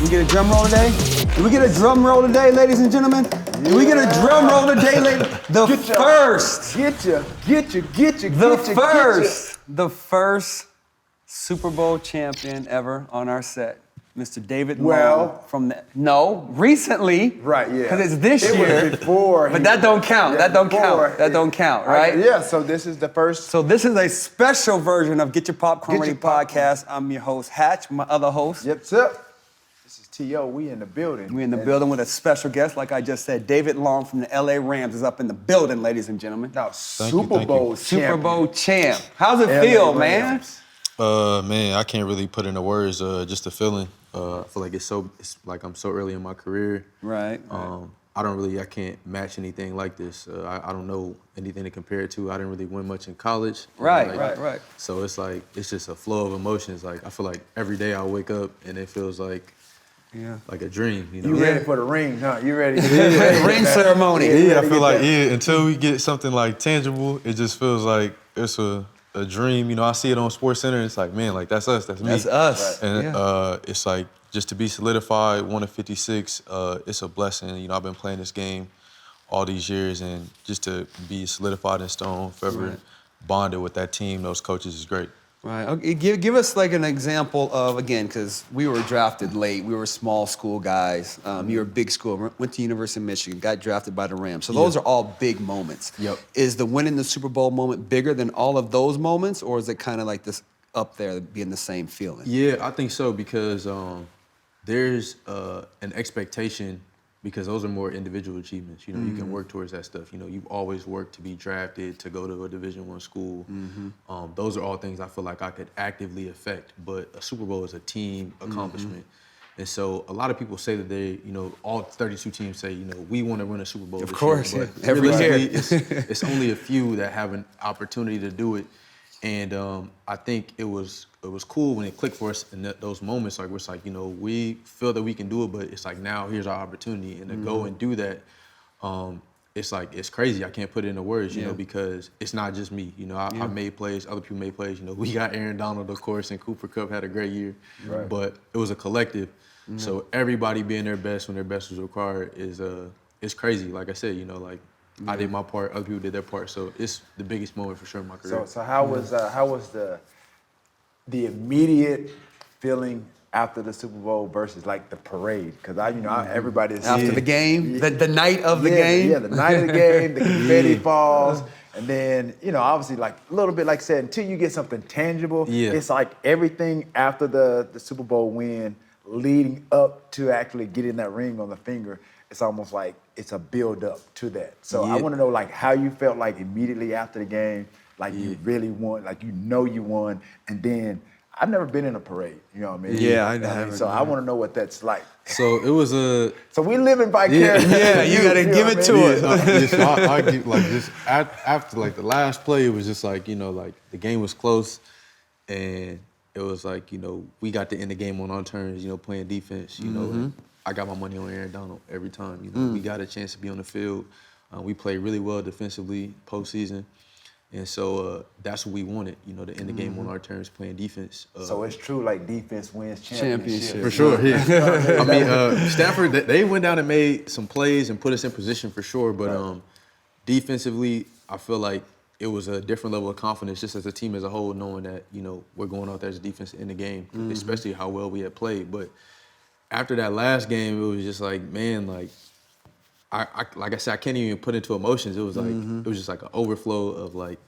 we get a drum roll today? Do we get a drum roll today, ladies and gentlemen? Do we get a drum roll today, ladies? The first Super Bowl champion ever on our set. Mr. David Long recently. Right, yeah. Because it's this year. Was before. But that don't count. That don't count, right? Yeah, so this is the first. So this is a special version of Getcha Popcorn Ready podcast. I'm your host, Hatch, my other host. Yep, sir. This is T.O. We in the building. We in the building with a special guest, like I just said. David Long from the LA Rams is up in the building, ladies and gentlemen. Now, Super Bowl champ. How's it feel, man? Man, I can't really put into words. Just the feeling. I feel like it's like I'm so early in my career. Right. I can't match anything like this. I don't know anything to compare it to. I didn't really win much in college. Right. So it's like, it's just a flow of emotions. Like, I feel like every day I wake up and it feels like a dream, you know? You ready for the ring, huh? You ready? Ring ceremony. Yeah, I feel like, until we get something like tangible, it just feels like it's a dream. You know, I see it on SportsCenter. It's like, man, like that's us, that's me. That's us. Right. And it's like, just to be solidified, 1 of 56, it's a blessing. You know, I've been playing this game all these years, and just to be solidified in stone, forever bonded with that team, those coaches is great. Right. Okay. Give us like an example of, again, because we were drafted late. We were small school guys. You were a big school. Went to University of Michigan. Got drafted by the Rams. So those are all big moments. Yep. Is the winning the Super Bowl moment bigger than all of those moments, or is it kind of like this up there being the same feeling? Yeah, I think so, because there's an expectation, because those are more individual achievements. You know, you can work towards that stuff. You know, you've always worked to be drafted, to go to a Division I school. Those are all things I feel like I could actively affect, but a Super Bowl is a team accomplishment. And so a lot of people say that they, you know, all 32 teams say, you know, we want to win a Super Bowl this year. But every year. It's only a few that have an opportunity to do it. And I think it was cool when it clicked for us in those moments. Like, it's like, you know, we feel that we can do it, but it's like, now here's our opportunity. And to go and do that, it's like, it's crazy. I can't put it into words, you know, because it's not just me. You know, I made plays, other people made plays. You know, we got Aaron Donald, of course, and Cooper Kupp had a great year. Right. But it was a collective. So everybody being their best when their best was required is crazy. Like I said, you know, like, I did my part, other people did their part. So it's the biggest moment for sure in my career. So how was the immediate feeling after the Super Bowl versus like the parade? Because everybody is after the game, the night of the game. Yeah, the night of the game, the confetti falls, and then obviously like a little bit like I said, until you get something tangible, it's like everything after the Super Bowl win, leading up to actually getting that ring on the finger. It's almost like it's a build up to that. So I want to know like how you felt like immediately after the game, like you really won, like you won, and then I've never been in a parade, you know what I mean? Yeah, I haven't. So I want to know what that's like. So it was So we live in vicariously. Yeah, you gotta give it to us. So I get like just after like the last play, it was just like, you know, like the game was close, and it was like, you know, we got to end the game on our terms, you know, playing defense, you know. And I got my money on Aaron Donald every time. You know, we got a chance to be on the field. We played really well defensively postseason. And so that's what we wanted, you know, to end the game on our terms, playing defense. So it's true, like defense wins championship. For sure, yeah. I mean, Stafford, they went down and made some plays and put us in position for sure. But defensively, I feel like it was a different level of confidence just as a team as a whole, knowing that, you know, we're going out there as a defense to end the game, especially how well we had played. But after that last game, it was just like, man, like I said, I can't even put into emotions. It was like it was just like an overflow of like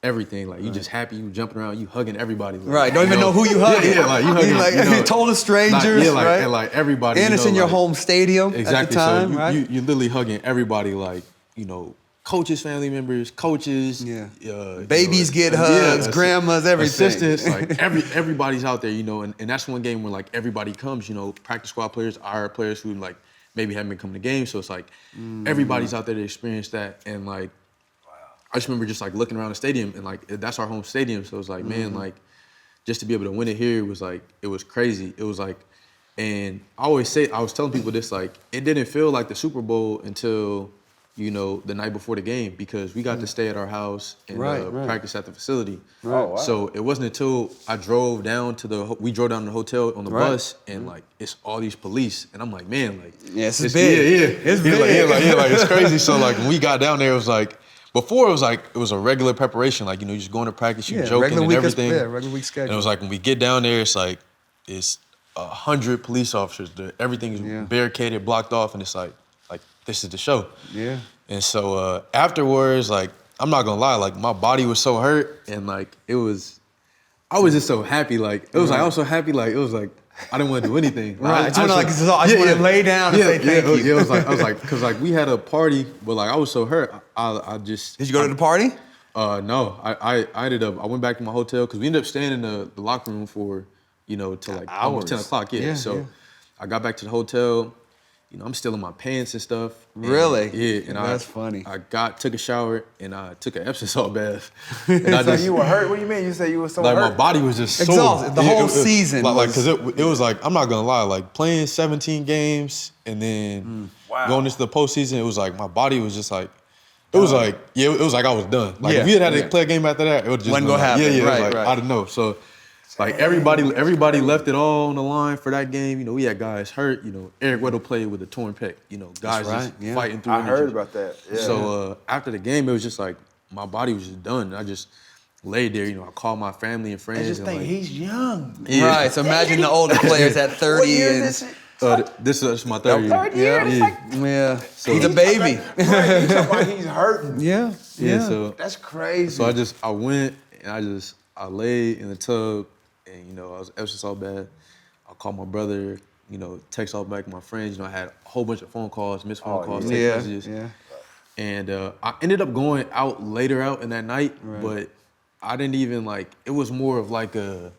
everything. Like you just happy, you jumping around, you hugging everybody. Like, right, don't even know who you hugging. Yeah, like you hugging. Like, you told strangers, right? And like everybody. And it's in your home stadium exactly. at the time, so right? You're literally hugging everybody, like, you know, coaches, family members, coaches. Babies get hugs, grandmas, everything. Assistants, like everybody's out there, you know, and that's one game where like everybody comes, you know, practice squad players, our players who like maybe haven't been coming to games. So it's like everybody's out there to experience that. And like, I just remember just like looking around the stadium and like, that's our home stadium. So it's like, man, like just to be able to win it here was like, it was crazy. It was like, and I always say, I was telling people this, like, it didn't feel like the Super Bowl until you know, the night before the game because we got to stay at our house and practice at the facility. Oh, wow. So it wasn't until I drove down to we drove down to the hotel on the bus and like it's all these police and I'm like, man, like it's big. Yeah. It's big. Like it's crazy. So like when we got down there, it was like before it was a regular preparation, like you know, you just going to practice, you joking and everything. Regular week schedule. And it was like when we get down there, it's like it's 100 police officers. Everything is barricaded, blocked off, and it's like this is the show. Yeah. And so afterwards, like I'm not gonna lie, like my body was so hurt, and like I was just so happy. Like it was like I was so happy, like it was like I didn't want to do anything. Right. I just want to lay down and say thank you. Yeah, I was like, because like we had a party, but like I was so hurt. I just. Did you go to the party? No. I ended up. I went back to my hotel because we ended up staying in the locker room for till like almost 10 o'clock. Yeah. So I got back to the hotel. You know, I'm still in my pants and stuff. Really? Yeah. And that's funny. I took a shower and I took an Epsom salt bath. So you were hurt? What do you mean? You say you were so like hurt? my body was just exhausted. The whole season. Like, because it was like, I'm not gonna lie, like playing 17 games and then going into the postseason, it was like my body was just like, it was like, it was like I was done. Like if we had to play a game after that, it would just wasn't gonna happen. Yeah, it was like, I don't know. So like everybody left it all on the line for that game. You know, we had guys hurt. You know, Eric Weddle played with a torn pec. You know, guys just fighting through it. I heard about that. Yeah. So after the game, it was just like my body was just done. I just laid there. You know, I called my family and friends. I just think like, he's young. Yeah. Right. So imagine the older players at 30 What year and. is this? This is my third year. Third year? Yeah. So he's a baby. Right, you talking about he's hurting. Yeah. So that's crazy. So I went and I laid in the tub. And, you know, I was Epsom salt bad. I called my brother, you know, text all back my friends. You know, I had a whole bunch of phone calls, missed phone calls, text messages. Yeah. And I ended up going out later out in that night, but I didn't even it was more of like a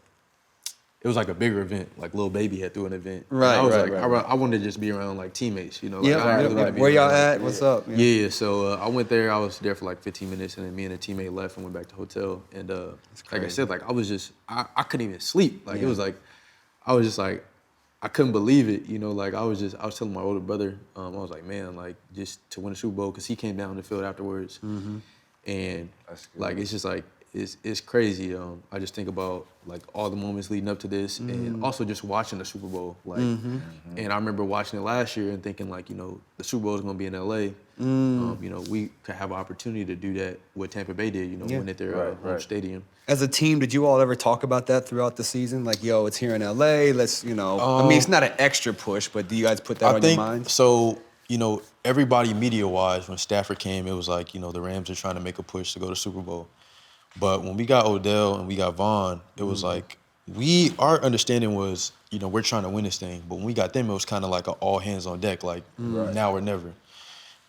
bigger event. Like Lil Baby had threw an event. Right, and I right. I wanted to just be around like teammates, you know. Where y'all at? What's up? Yeah, so I went there. I was there for like 15 minutes, and then me and a teammate left and went back to the hotel. And like I said, like I was just, I couldn't even sleep. Like it was like, I was just like, I couldn't believe it. You know, like I was telling my older brother, I was like, man, like just to win a Super Bowl, because he came down the field afterwards. And like, it's just like, it's crazy. I just think about like all the moments leading up to this, and also just watching the Super Bowl. Like, and I remember watching it last year and thinking like, you know, the Super Bowl is going to be in LA. You know, we could have an opportunity to do that. What Tampa Bay did, you know, win at their home stadium. As a team, did you all ever talk about that throughout the season? Like, yo, it's here in LA. Let's, you know, I mean, it's not an extra push, but do you guys put that on your minds? So, you know, everybody media-wise, when Stafford came, it was like, you know, the Rams are trying to make a push to go to Super Bowl. But when we got Odell and we got Vaughn, it was like our understanding was, you know, we're trying to win this thing. But when we got them, it was kind of like an all hands on deck, like now or never.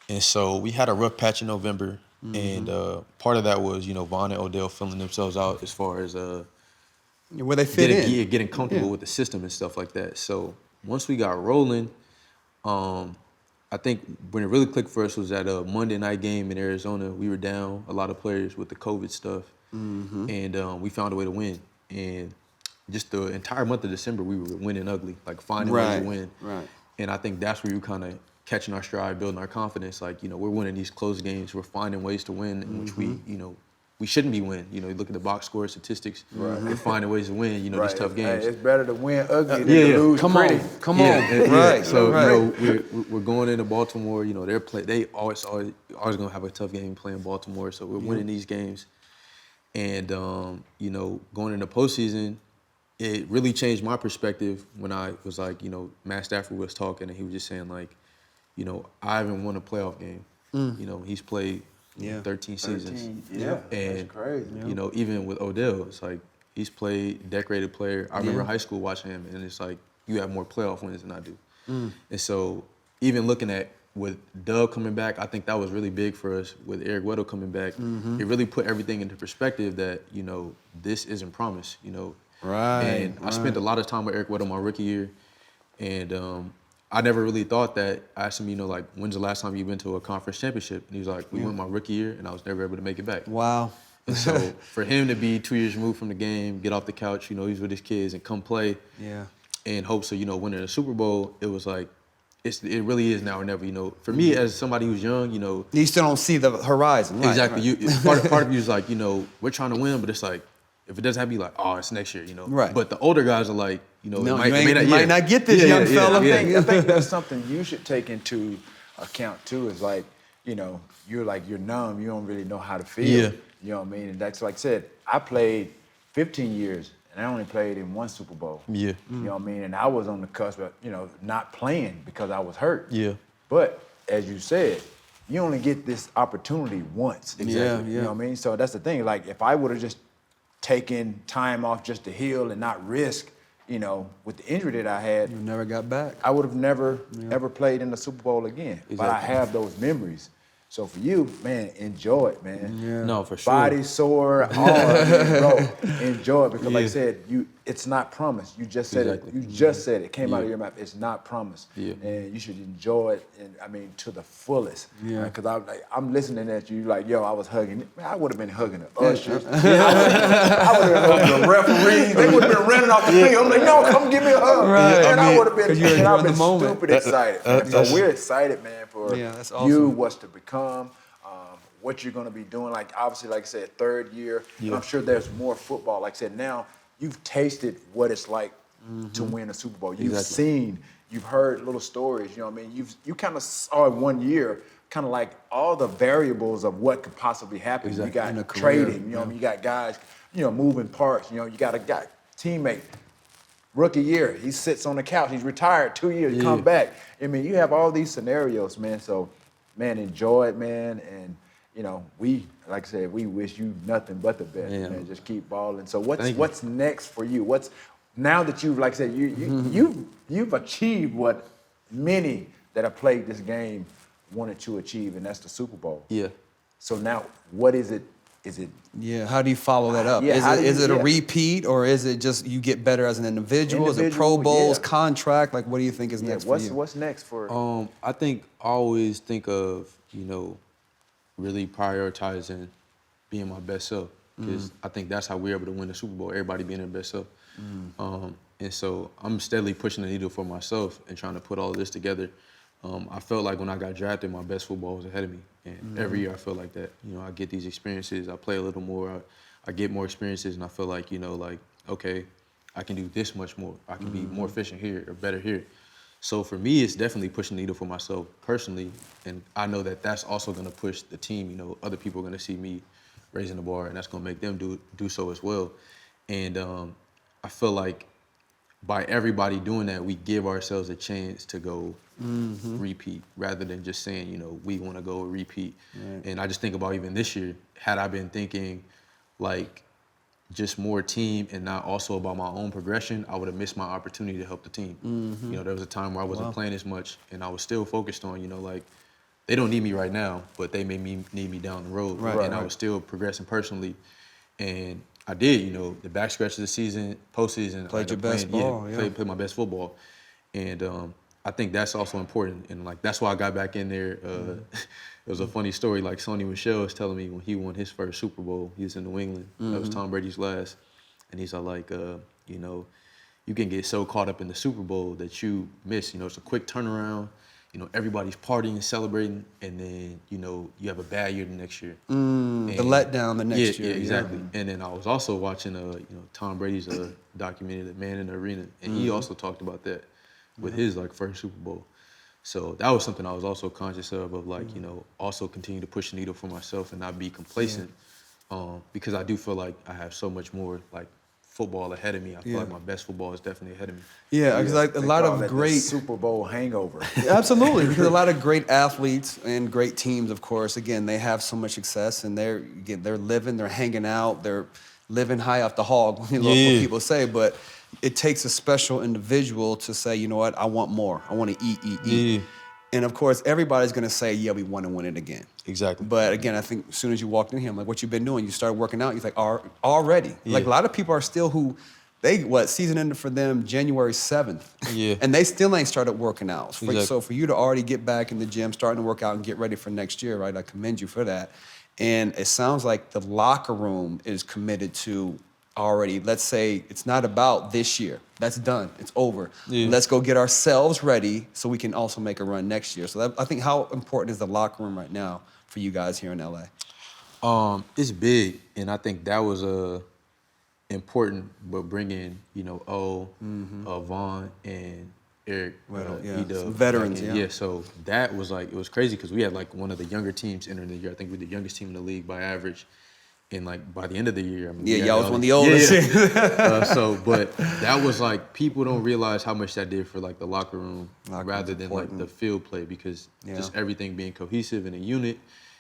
And so we had a rough patch in November, and part of that was, you know, Vaughn and Odell filling themselves out as far as where they fit in, getting comfortable with the system and stuff like that. So once we got rolling, I think when it really clicked for us was at a Monday night game in Arizona. We were down a lot of players with the COVID stuff, and we found a way to win. And just the entire month of December, we were winning ugly, like finding ways to win. Right. And I think that's where we were kind of catching our stride, building our confidence. Like, you know, we're winning these close games. We're finding ways to win, in which we, you know, we shouldn't be winning. You know, you look at the box score statistics. We're finding ways to win. You know, these tough games. Hey, it's better to win ugly than to lose pretty. Come on. Right. So you know, we're going into Baltimore. You know, they always gonna have a tough game playing Baltimore. So we're winning these games, and you know, going into postseason, it really changed my perspective when I was like, you know, Matt Stafford was talking and he was just saying like, you know, I haven't won a playoff game. You know, he's played 13 seasons. Yeah, and that's crazy. You know, even with Odell, it's like he's played decorated player. I remember high school watching him, and it's like you have more playoff wins than I do. And so even looking at with Doug coming back, I think that was really big for us. With Eric Weddle coming back, it really put everything into perspective that, you know, this isn't promised. You know, and I spent a lot of time with Eric Weddle my rookie year, and I never really thought that. I asked him, you know, like, when's the last time you've been to a conference championship? And he was like, we went my rookie year, and I was never able to make it back. Wow. And so for him to be 2 years removed from the game, get off the couch, you know, he's with his kids and come play, and hope so, you know, winning a Super Bowl, it was like, it really is now or never. You know, for me as somebody who's young, you know, You still don't see the horizon. Right, exactly. right. Part of you is like, you know, we're trying to win, but it's like if it doesn't happen, you like, oh, it's next year. You know, Right. But the older guys are like, you know, No, it you may might not get this, young fella. I think that's something you should take into account too. Is like, you know, you're numb. You don't really know how to feel. Yeah. You know what I mean? And that's like I said. I played 15 years, and I only played in one Super Bowl. Yeah. You know what I mean? And I was on the cusp of, you know, not playing because I was hurt. Yeah. But as you said, you only get this opportunity once. Yeah. You know what I mean? So that's the thing. Like if I would have just taken time off just to heal and not risk, you know, with the injury that I had, You never got back. I would have never ever played in the Super Bowl again. But I have those memories. So for you, man, enjoy it, man. Yeah. No, for sure. Body sore, all of it, bro. Enjoy it because, like I said, it's not promised. You just said Exactly. it. You just said it. Came out of Yeah. your mouth. It's not promised. Yeah. And you should enjoy it. And I mean, to the fullest. Yeah. Because I'm listening at you like, yo, I was hugging. Man, I would have been hugging the ushers. I would have been hugging the referees. They would have been running off the field. I'm like, no, come give me a hug. Right. And I would have been. 'cause you're And I've enjoying been the moment. stupid excited. Man. So we're excited, man, for Yeah, that's you, awesome. what's to become. What you're going to be doing, like obviously, like I said, third year. Yeah. I'm sure there's more football. Like I said, now you've tasted what it's like to win a Super Bowl. You've Exactly. seen, you've heard little stories. You know what I mean? You kind of saw in 1 year, kind of like all the variables of what could possibly happen. Exactly. You In a got career, trading. You know what I mean? You got guys, you know, moving parts. You know, you got a guy, teammate. Rookie year, he sits on the couch. He's retired 2 years. Yeah. Come back. I mean, you have all these scenarios, man. So, man, enjoy it, man. And you know, like I said, we wish you nothing but the best, Yeah. man. Just keep balling. So Thank you. what's next for you? What's now that you've, like I said, you've achieved what many that have played this game wanted to achieve, and that's the Super Bowl. Yeah. So now, what is it? Is it Yeah, how do you follow that up? Yeah, how do Is you- it a yeah. repeat, or is it just you get better as an individual? Is it Pro Individual, Bowls, yeah. contract? Like, what do you think is next for you? what's next for? I think I always think of, you know, really prioritizing being my best self, because I think that's how we're able to win the Super Bowl, everybody being their best self. And so I'm steadily pushing the needle for myself and trying to put all of this together. I felt like when I got drafted, my best football was ahead of me. And every year I feel like that. You know, I get these experiences, I play a little more, I get more experiences, and I feel like, you know, like, okay, I can do this much more. I can be more efficient here or better here. So for me, it's definitely pushing the needle for myself personally, and I know that that's also going to push the team. You know, other people are going to see me raising the bar, and that's going to make them do so as well. And I feel like by everybody doing that, we give ourselves a chance to go repeat, rather than just saying, you know, we want to go repeat. Right. And I just think about even this year, had I been thinking like just more team and not also about my own progression, I would have missed my opportunity to help the team. You know, there was a time where I wasn't playing as much, and I was still focused on, you know, like, they don't need me right now, but they may need me down the road. Right, and I was still progressing personally. And I did, you know, the back stretch of the season, postseason. Played I your best ball, yeah. Played my best football. And I think that's also important. And like, that's why I got back in there. It was a funny story. Like Sony Michel was telling me when he won his first Super Bowl, he was in New England. That was Tom Brady's last. And he's like, you know, you can get so caught up in the Super Bowl that you miss, you know, it's a quick turnaround. You know, everybody's partying and celebrating, and then, you know, you have a bad year the next year. The letdown the next year. Yeah, exactly. And then I was also watching, you know, Tom Brady's documentary, The Man in the Arena, and he also talked about that with his like first Super Bowl. So that was something I was also conscious of like, you know, also continue to push the needle for myself and not be complacent, because I do feel like I have so much more like football ahead of me. I feel like my best football is definitely ahead of me. Yeah, because like a They lot call of that the great Super Bowl hangover. Absolutely, because a lot of great athletes and great teams, of course, again, they have so much success, and they're living, they're hanging out, they're living high off the hog, you know, what people say. But it takes a special individual to say, you know what, I want more. I want to eat. Yeah. And of course, everybody's gonna say, yeah, we want to win it again. Exactly. But again, I think as soon as you walked in here, I'm like, what you been doing? You started working out. You're like, already. Like a lot of people are still season ended for them January 7th. Yeah. And they still ain't started working out. Exactly. So for you to already get back in the gym, starting to work out and get ready for next year, right? I commend you for that. And it sounds like the locker room is committed to already, let's say it's not about this year. That's done. It's over. Let's go get ourselves ready so we can also make a run next year. So I think how important is the locker room right now for you guys here in LA? It's big, and I think that was important. But bringing Vaughn and Eric, Some veterans, So that was like, it was crazy because we had like one of the younger teams entering the year. I think we're the youngest team in the league by average. And like by the end of the year, y'all was one of the oldest. But that was like, people don't realize how much that did for like the locker room rather than like the field play, because just everything being cohesive in a unit,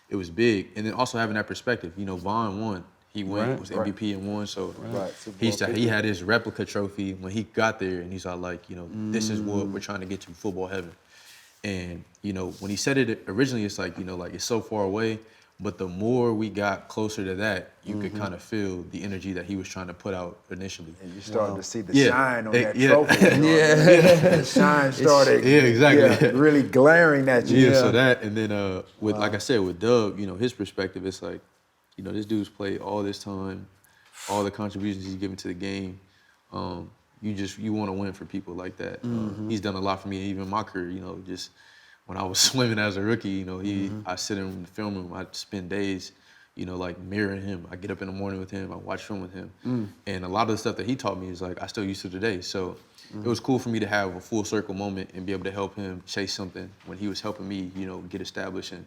it was big. And then also having that perspective, Vaughn won. He was MVP and won. So he had his replica trophy when he got there, and he's all like, this is what we're trying to get to, football heaven. And when he said it originally, it's like, like it's so far away. But the more we got closer to that, you could kind of feel the energy that he was trying to put out initially. And you started to see the shine on that trophy. The shine started really glaring at you. So that, and then with like I said, with Doug, his perspective, it's like, this dude's played all this time, all the contributions he's given to the game. You want to win for people like that. He's done a lot for me, even in my career, just when I was swimming as a rookie, I sit in the film room, I spend days, like mirroring him. I get up in the morning with him, I watch film with him. And a lot of the stuff that he taught me is like, I still use to today. So it was cool for me to have a full circle moment and be able to help him chase something when he was helping me, get established and,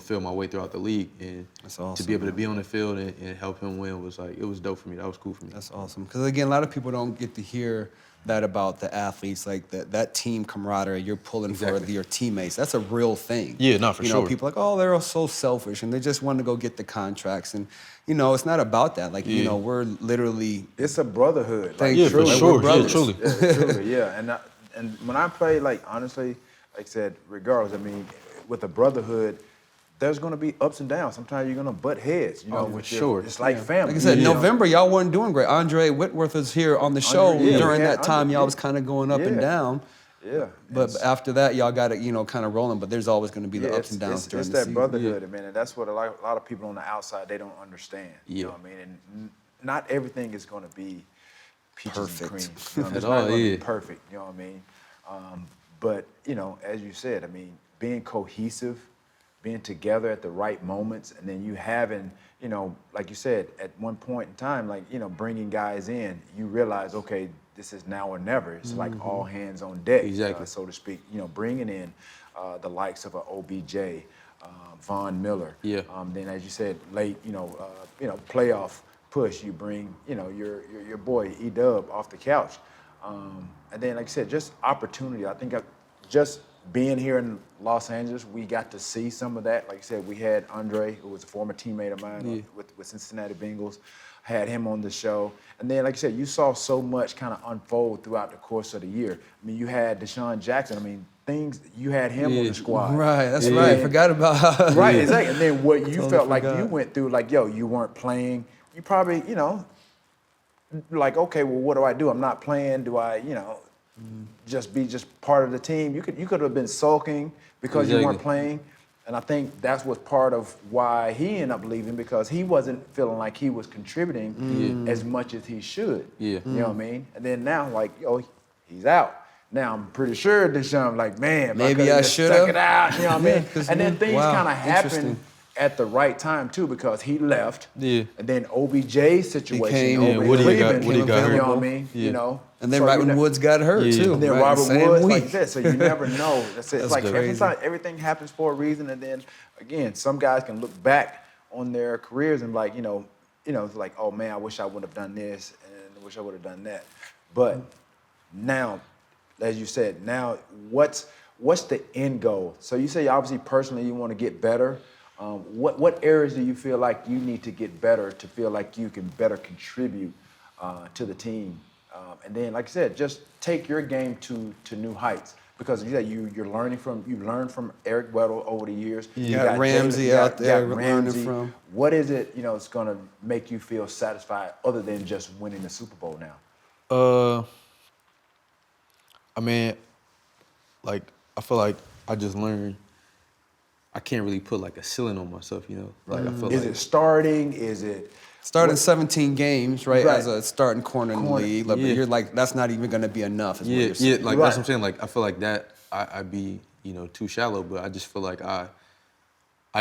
feel my way throughout the league. And that's awesome, to be able to be on the field and help him win was like, it was dope for me. That was cool for me. That's awesome. Because again, a lot of people don't get to hear that about the athletes, like that team camaraderie you're pulling for your teammates. That's a real thing. Yeah, no, for sure. People are like, oh, they're all so selfish and they just want to go get the contracts. And, it's not about that. Like, we're literally... It's a brotherhood. For sure. Brothers. Truly. Truly, And when I play, like, honestly, like I said, regardless, with a brotherhood, there's going to be ups and downs. Sometimes you're going to butt heads, It's like family. Like I said, November, y'all weren't doing great. Andre Whitworth was here on the show during that time. Y'all was kind of going up and down. Yeah. But after that, y'all got it, kind of rolling. But there's always going to be the ups and downs during the season. It's that brotherhood, and that's what a lot of people on the outside, they don't understand. You know what I mean? And not everything is going to be peaches and cream. It's not going to be perfect, you know what I mean? But, as you said, being cohesive, being together at the right moments, and then you having, like you said, at one point in time, like, bringing guys in, you realize, okay, this is now or never. It's like all hands on deck, so to speak. Bringing in the likes of a OBJ, Von Miller. Then, as you said, late, playoff push, you bring, your boy E-Dub off the couch. And then, like I said, just opportunity. I think just being here in Los Angeles, we got to see some of that. Like I said, we had Andre, who was a former teammate of mine with Cincinnati Bengals, had him on the show. And then, like I said, you saw so much kind of unfold throughout the course of the year. You had Deshaun Jackson. You had him on the squad. Right, that's right. Forgot about Right, exactly. And then what you felt like you went through, like, you weren't playing. You probably, like, okay, well, what do I do? I'm not playing. Do I, just be part of the team? You could have been sulking because you weren't playing. And I think that's what's part of why he ended up leaving, because he wasn't feeling like he was contributing as much as he should. You know what I mean? And then now, like, he's out. Now I'm pretty sure Deshaun, like, man, maybe I should have stuck it out. You know what I mean? And then things kind of happened at the right time too, because he left. And then OBJ's situation over in Cleveland, you know what I mean? And then when Woods got hurt too. And then Robert Woods, like that. So you never know. It's like everything happens for a reason. And then again, some guys can look back on their careers and like, it's like, oh man, I wish I would have done this and I wish I would have done that. But now, as you said, now what's the end goal? So you say obviously personally you want to get better. What areas do you feel like you need to get better to feel like you can better contribute to the team? And then, like I said, just take your game to new heights. Because you've learned from Eric Weddle over the years. You got Ramsey out there learning from. What is it, it's going to make you feel satisfied other than just winning the Super Bowl now? I feel like I just learned I can't really put like a ceiling on myself, you know. Like I feel Is it starting? Is it starting 17 games, right, Right. as a starting corner in the league? Like, you're like, that's not even going to be enough. Is what you're saying. like that's what I'm saying. Like I feel like that I'd be, you know, too shallow, but I just feel like I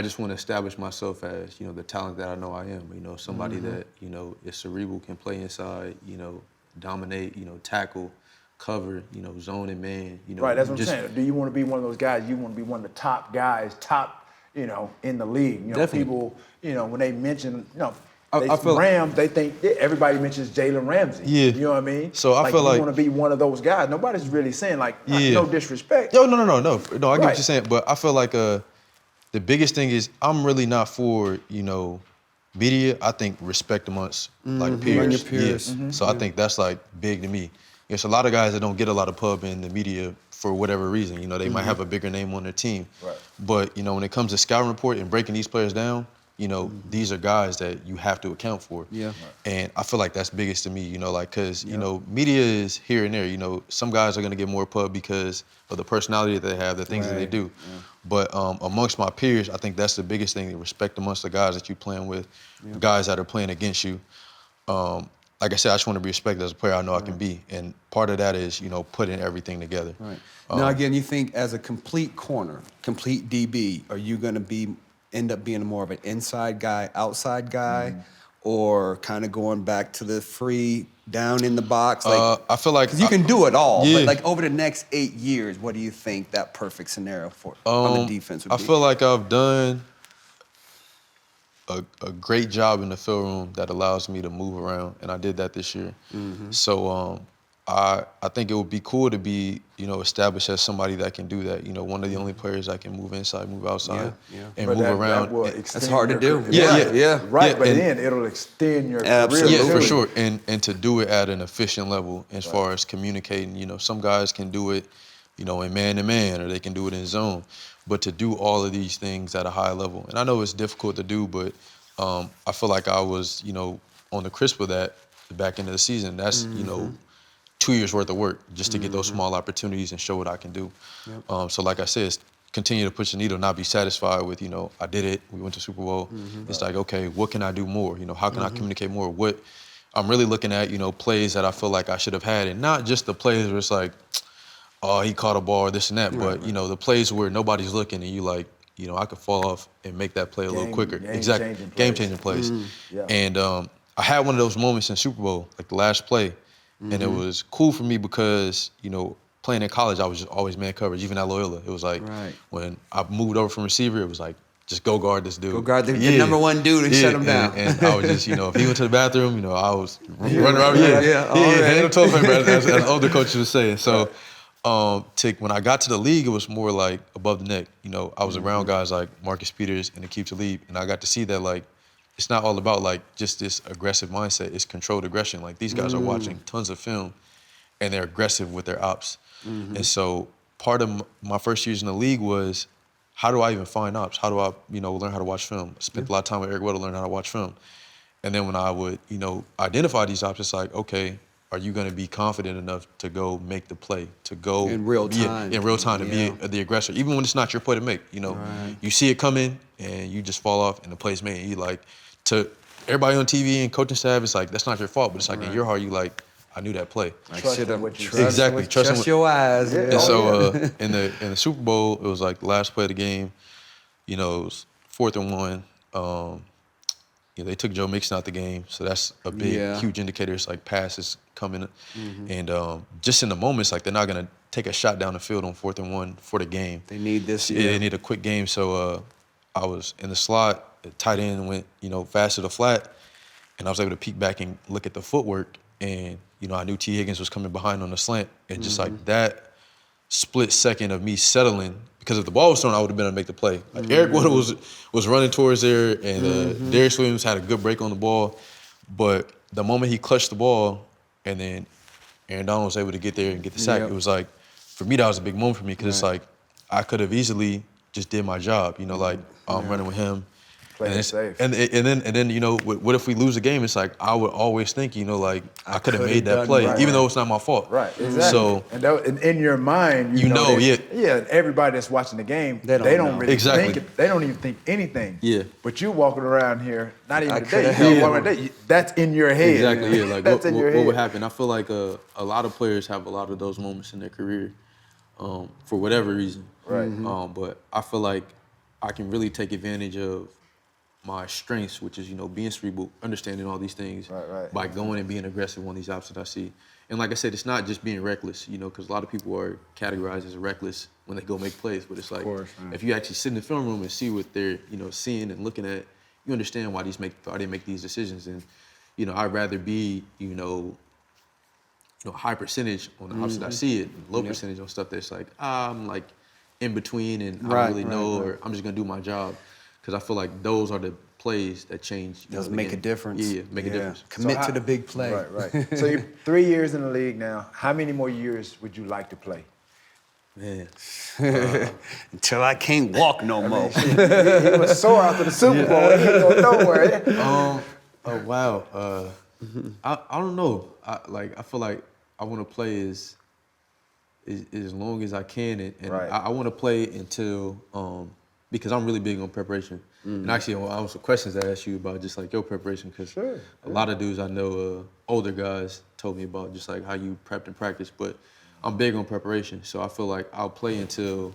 just want to establish myself as, you know, the talent that I know I am. You know, somebody that, you know, is cerebral, can play inside, you know, dominate, you know, tackle, cover, you know, zone and man. You know, Right, that's what I'm saying. Do you want to be one of those guys? You want to be one of the top guys, you know, in the league. You know, Definitely. people, you know, when they mention, you know, I feel Rams, they think everybody mentions Jalen Ramsey. Yeah. You know what I mean? So I feel you like want to be one of those guys. Nobody's really saying no disrespect. Yo, no. I get what Right. you're saying, but I feel like the biggest thing is I'm really not for, you know, media. I think respect amongst like peers. Among your peers. Yeah. So I think that's like big to me. There's a lot of guys that don't get a lot of pub in the media for whatever reason. You know, they might have a bigger name on their team. Right. But, you know, when it comes to scouting report and breaking these players down, you know, these are guys that you have to account for. Yeah. Right. And I feel like that's biggest to me, you know, like, because, you know, media is here and there. You know, some guys are going to get more pub because of the personality that they have, the things that they do. Yeah. But amongst my peers, I think that's the biggest thing, the respect amongst the guys that you're playing with, guys that are playing against you. Like I said, I just want to be respected as a player I know I can be. And part of that is, you know, putting everything together. Right. Now, again, you think as a complete corner, complete DB, are you going to end up being more of an inside guy, outside guy, or kind of going back to the free down in the box? Like, I feel like 'cause you can do it all, yeah. but like over the next 8 years, what do you think that perfect scenario for on the defense would be? I feel like I've done a great job in the film room that allows me to move around, and I did that this year. So I think it would be cool to be, you know, established as somebody that can do that. You know, one of the only players that can move inside, move outside, and But move that around. will And- extend That's hard to your do. career. Yeah. Right, Yeah, but and- then it'll extend your Absolutely. career. Yeah, for too. sure, and to do it at an efficient level as far as communicating. You know, some guys can do it, you know, in man-to-man, or they can do it in zone. But to do all of these things at a high level, and I know it's difficult to do, but I feel like I was, you know, on the crisp of that the back end of the season. That's, you know, 2 years worth of work just to get those small opportunities and show what I can do. So like I said, continue to push the needle, not be satisfied with, you know, I did it, we went to Super Bowl. It's like, okay, what can I do more? You know, how can I communicate more? What I'm really looking at, you know, plays that I feel like I should have had, and not just the plays where it's like, oh, he caught a ball or this and that, but, you know, the plays where nobody's looking and you like, you know, I could fall off and make that play a little quicker. Exactly, game-changing plays. Yeah. And I had one of those moments in Super Bowl, like the last play, and it was cool for me because, you know, playing in college, I was just always man coverage, even at Loyola. It was like, when I moved over from receiver, it was like, just go guard this dude. Go guard the number one dude and shut him down. And I was just, you know, if he went to the bathroom, you know, I was running around. Hand him toilet paper, as older coaches would say. So when I got to the league, it was more like above the neck. You know, I was around guys like Marcus Peters and Akeem Talib, and I got to see that, like, it's not all about like just this aggressive mindset. It's controlled aggression. Like, these guys are watching tons of film, and they're aggressive with their ops. And so part of my first years in the league was, how do I even find ops? How do I, you know, learn how to watch film? I spent a lot of time with Eric Weddle learning how to watch film. And then when I would, you know, identify these ops, it's like, okay, are you going to be confident enough to go make the play, to go In real time. in real time, to be the aggressor, even when it's not your play to make? You know, you see it coming and you just fall off and the play's made. You like, to everybody on TV and coaching staff, it's like, that's not your fault, but it's like in your heart, you like, I knew that play. Exactly. Trust your eyes. Yeah. And so in the Super Bowl, it was like the last play of the game. You know, it was 4th and 1. You know, they took Joe Mixon out the game, so that's a big, huge indicator. It's like passes coming, and just in the moments, like, they're not gonna take a shot down the field on 4th and 1 for the game. They need this. Yeah, they need a quick game. So I was in the slot, the tight end went, you know, fast to the flat, and I was able to peek back and look at the footwork, and, you know, I knew T. Higgins was coming behind on the slant, and just like that split second of me settling, because if the ball was thrown, I would have been able to make the play. Like, Eric Weddle was running towards there, and Darius Williams had a good break on the ball, but the moment he clutched the ball, and then Aaron Donald was able to get there and get the sack, it was like, for me, that was a big moment for me, because it's like, I could have easily just did my job, you know, like, I'm running with him, Play it safe. And then you know, what if we lose a game? It's like I would always think, you know, like I could have made that play, even though it's not my fault. Right, exactly. So and in your mind, you know that, everybody that's watching the game, they don't really think it. They don't even think anything. Yeah. But you walking around here, not even today. That's in your head. Exactly. Yeah. Like that's in your head. What would happen? I feel like a lot of players have a lot of those moments in their career, for whatever reason. Right. But I feel like I can really take advantage of my strengths, which is, you know, being cerebral, understanding all these things, by going and being aggressive on these options I see. And like I said, it's not just being reckless, you know, because a lot of people are categorized as reckless when they go make plays. But it's like, if you actually sit in the film room and see what they're, you know, seeing and looking at, you understand why they make these decisions. And, you know, I'd rather be, you know, high percentage on the options I see it, and low percentage on stuff that's like, I'm like in between and I don't really know, or I'm just gonna do my job. Because I feel like those are the plays that change. Those make a difference. Yeah, make a difference. Commit to the big play. Right. So you're 3 years in the league now. How many more years would you like to play? Man. Until I can't walk no more. He was sore after the Super Bowl. He ain't going nowhere. Oh wow. I don't know. I feel like I want to play as long as I can, and I want to play until because I'm really big on preparation. And actually, I have some questions to ask you about just like your preparation, because a lot of dudes I know, older guys, told me about just like how you prepped and practiced. But I'm big on preparation, so I feel like I'll play until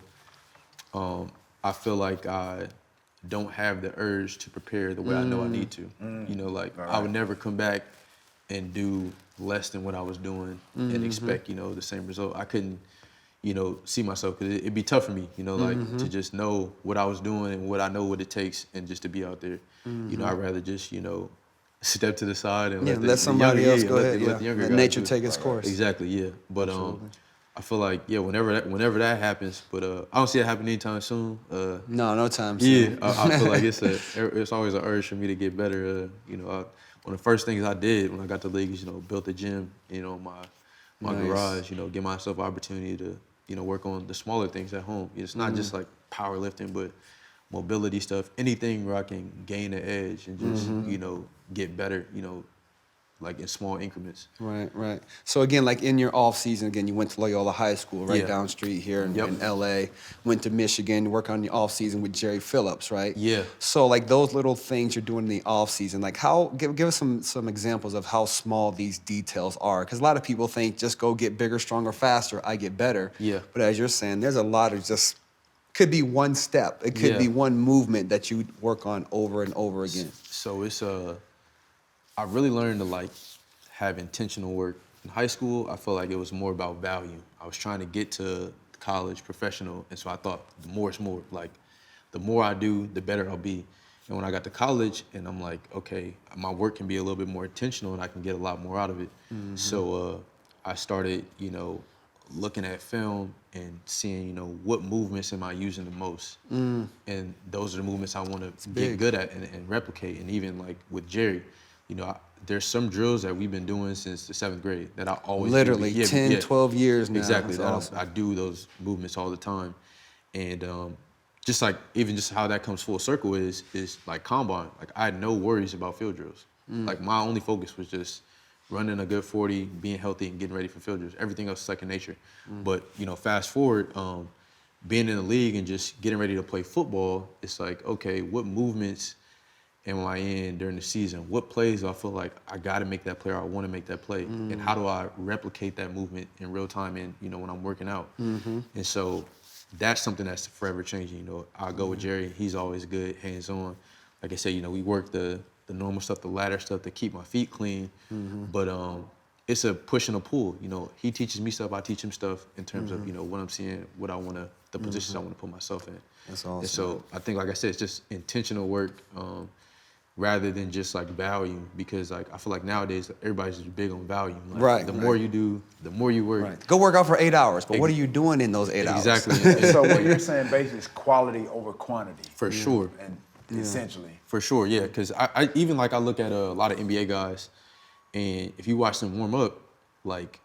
I feel like I don't have the urge to prepare the way I know I need to. You know, like I would never come back and do less than what I was doing and expect, you know, the same result. I couldn't, you know, see myself, because it'd be tough for me, you know, like to just know what I was doing and what I know what it takes, and just to be out there. You know, I'd rather just, you know, step to the side and let somebody else go ahead. Let the younger let guys nature do it. take its course. Exactly, yeah. But I feel like, whenever that happens, but I don't see it happening anytime soon. No time soon. Yeah, I feel like it's always an urge for me to get better. You know, one of the first things I did when I got to the league is, you know, built a gym, you know, my garage, you know, give myself an opportunity to, you know, work on the smaller things at home. It's not just like powerlifting, but mobility stuff, anything where I can gain an edge and just, you know, get better, you know, like in small increments. Right. So again, like in your off season, again, you went to Loyola High School, right down the street here in LA. Went to Michigan, work on the off season with Jerry Phillips, right? Yeah. So like those little things you're doing in the off season, like give us some examples of how small these details are, because a lot of people think just go get bigger, stronger, faster, I get better. Yeah. But as you're saying, there's a lot of just could be one step, it could be one movement that you work on over and over again. So it's I really learned to like have intentional work. In high school, I felt like it was more about value. I was trying to get to college professional, and so I thought the more is more. Like, the more I do, the better I'll be. And when I got to college, and I'm like, okay, my work can be a little bit more intentional, and I can get a lot more out of it. So I started, you know, looking at film and seeing, you know, what movements am I using the most? And those are the movements I want to get good at and replicate. And even like with Jerry, you know, there's some drills that we've been doing since the 7th grade that I always literally do. 10, 12 years now. Exactly. That's awesome. I do those movements all the time. And just like even just how that comes full circle is like combine. Like I had no worries about field drills. Like my only focus was just running a good 40, being healthy, and getting ready for field drills. Everything else is second nature. But, you know, fast forward, being in the league and just getting ready to play football, it's like, okay, what movements am I in during the season? What plays do I feel like I got to make that play, or I want to make that play? And how do I replicate that movement in real time and, you know, when I'm working out? And so that's something that's forever changing. You know, I'll go with Jerry. He's always good, hands-on. Like I said, you know, we work the normal stuff, the ladder stuff to keep my feet clean. But it's a push and a pull. You know, he teaches me stuff, I teach him stuff in terms of, you know, what I'm seeing, what I want to, the positions I want to put myself in. That's awesome. And so I think, like I said, it's just intentional work rather than just like value, because like I feel like nowadays everybody's just big on value. Like, the more you do, the more you work. Go work out for 8 hours, but what are you doing in those 8 hours? Exactly. So what you're saying basically is quality over quantity. For sure. And essentially. For sure, yeah. Because I even like I look at a lot of NBA guys, and if you watch them warm up, like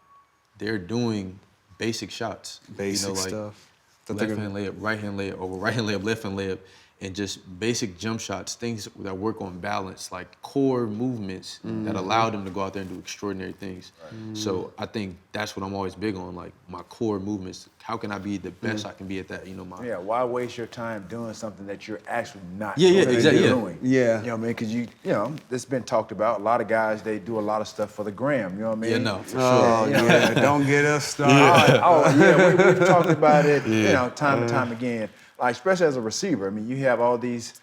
they're doing basic shots. Basic you know, like stuff. Left hand layup, right hand layup, or right hand layup, left hand layup. and just basic jump shots, things that work on balance, like core movements that allow them to go out there and do extraordinary things. So I think that's what I'm always big on, like my core movements. How can I be the best I can be at that? Why waste your time doing something that you're actually not exactly. doing? Yeah. You know what I mean? Because this has been talked about. A lot of guys, they do a lot of stuff for the gram. You know what I mean? Yeah, no, for sure. Oh, yeah. Don't get us started. We've talked about it, time and time again. Like, especially as a receiver. I mean, you have all these,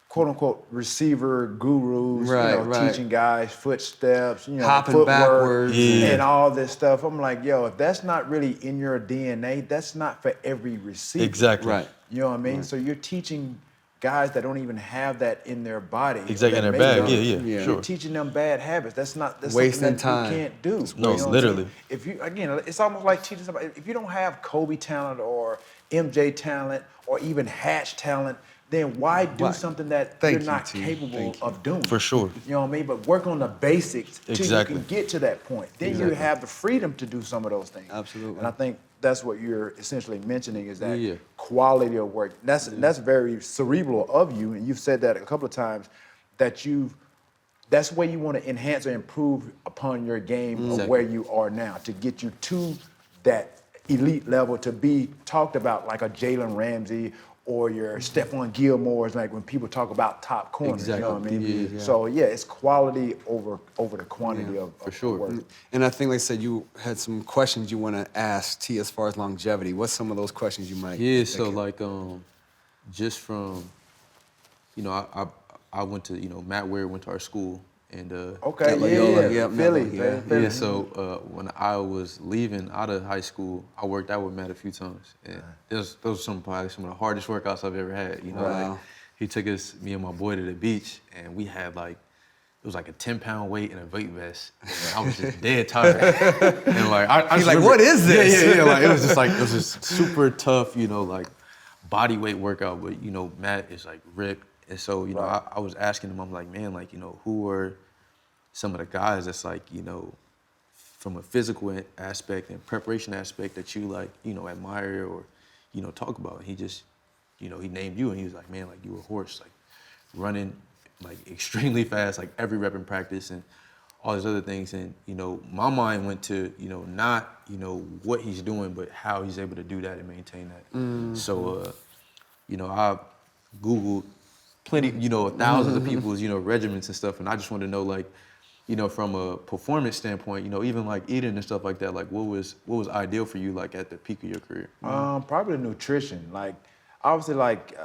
quote unquote receiver gurus, teaching guys footsteps, hopping footwork, backwards, and all this stuff. I'm like, if that's not really in your DNA, that's not for every receiver. Exactly. Right. You know what I mean? Right. So you're teaching guys that don't even have that in their body. Exactly, in their bag. Yeah, You're sure. teaching them bad habits. That's wasting something that time. You can't do. No, literally. If you it's almost like teaching somebody. If you don't have Kobe talent or MJ talent or even Hatch talent, then why do something that you're not capable of doing? For sure. You know what I mean? But work on the basics till you can get to that point. Then you have the freedom to do some of those things. Absolutely. And I think that's what you're essentially mentioning is that quality of work. That's very cerebral of you, and you've said that a couple of times, that that's where you want to enhance or improve upon your game of where you are now to get you to that elite level, to be talked about like a Jalen Ramsey or your Stephon Gilmore's, like when people talk about top corners. Exactly. You know what I mean? Yeah. So it's quality over the quantity of work. And I think, like I said, you had some questions you want to ask T as far as longevity. What's some of those questions you might? Yeah. So like, just from, I went to, Matt Ware went to our school. And Philly. So when I was leaving out of high school, I worked out with Matt a few times, and those were probably some of the hardest workouts I've ever had. Like he took me and my boy to the beach, and we had it was like a 10-pound weight and a weight vest, and I was just dead tired. And like he's like, what is this? Yeah. Like it was just super tough, like body weight workout. But Matt is like ripped. And so, I was asking him, I'm like, man, like, who are some of the guys that's like, from a physical aspect and preparation aspect that you like, admire or, talk about. And he just, he named you, and he was like, man, like you were a horse, like running like extremely fast, like every rep in practice and all these other things. And, my mind went to, not, what he's doing, but how he's able to do that and maintain that. Mm-hmm. So, I Googled plenty, thousands of people's, regimens and stuff. And I just wanted to know, like, from a performance standpoint, even like eating and stuff like that, like what was ideal for you, like at the peak of your career? Probably nutrition. Like, obviously, like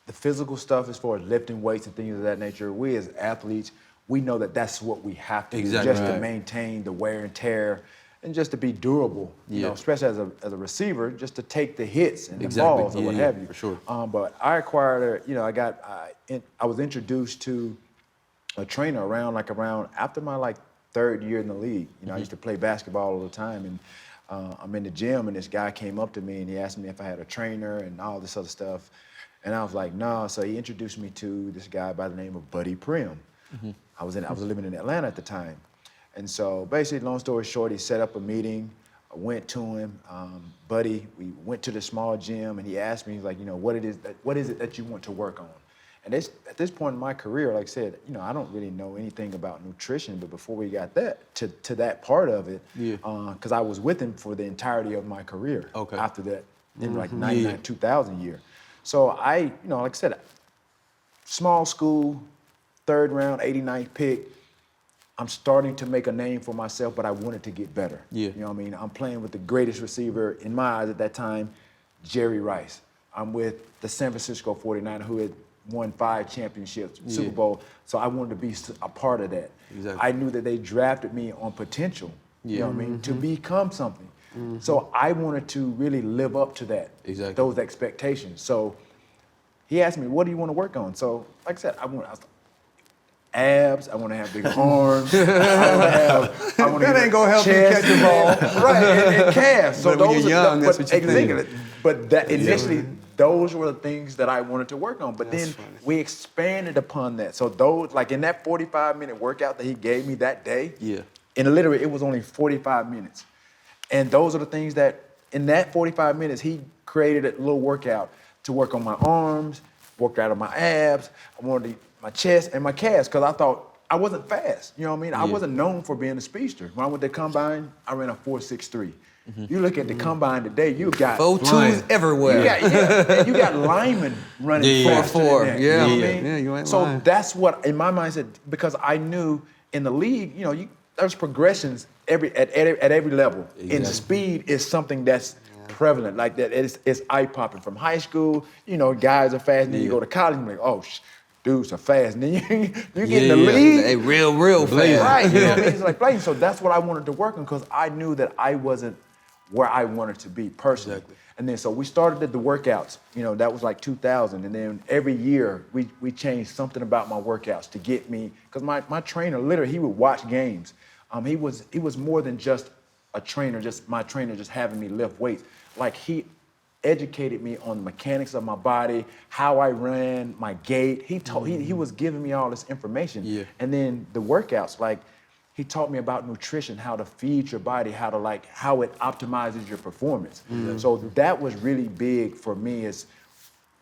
the physical stuff as far as lifting weights and things of that nature. We as athletes, we know that that's what we have to do just to maintain the wear and tear and just to be durable, especially as a receiver, just to take the hits and the balls or what have you. For sure. But I acquired, I was introduced to a trainer around after my third year in the league. I used to play basketball all the time, and I'm in the gym, and this guy came up to me and he asked me if I had a trainer and all this other stuff, and I was like, no. So he introduced me to this guy by the name of Buddy Prim. Mm-hmm. I was living in Atlanta at the time. And so basically, long story short, he set up a meeting. I went to him, Buddy. We went to the small gym, and he asked me, he's like, what is it that you want to work on? And at this point in my career, like I said, I don't really know anything about nutrition. But before we got to that part of it, because I was with him for the entirety of my career. Okay. After that, in 99, 2000 year. So I, like I said, small school, third round, 89th pick. I'm starting to make a name for myself, but I wanted to get better. Yeah. You know what I mean? I'm playing with the greatest receiver in my eyes at that time, Jerry Rice. I'm with the San Francisco 49ers, who had won 5 championships, Super Bowl. So I wanted to be a part of that. Exactly. I knew that they drafted me on potential, you know what I mean, to become something. Mm-hmm. So I wanted to really live up to that, those expectations. So he asked me, what do you want to work on? So like I said, I was abs, I want to have big arms, that ain't gonna help you catch the ball. Right, and calves. So but when you're young, that's what you think. But that initially, those were the things that I wanted to work on. But then we expanded upon that. So those, like in that 45-minute workout that he gave me that day, and literally it was only 45 minutes. And those are the things that, in that 45 minutes, he created a little workout to work on my arms, work out of my abs. I wanted my chest and my calves because I thought I wasn't fast. You know what I mean? I wasn't known for being a speedster. When I went to combine, I ran a 4.63. You look at the combine today, you got 4.2s everywhere. You got linemen running 4.4. Yeah, You know what I mean? Yeah, you ain't so lying. that's what, in my mindset, because I knew in the league, there's progressions at every level. And speed is something that's prevalent. Like that, it's eye-popping. From high school, guys are fast, and then you go to college, and you're like, oh, dudes are fast. And then you get in the league. They real fast. Right, you know what I mean? It's like blazing. So that's what I wanted to work on because I knew that I wasn't where I wanted to be personally. Exactly. And then so we started the workouts, that was like 2000. And then every year we changed something about my workouts to get me, because my trainer, literally, he would watch games. He was more than just a trainer, just my trainer just having me lift weights. Like he educated me on the mechanics of my body, how I ran, my gait. He was giving me all this information. Yeah. And then the workouts, like he taught me about nutrition, how to feed your body, how it optimizes your performance. So that was really big for me, is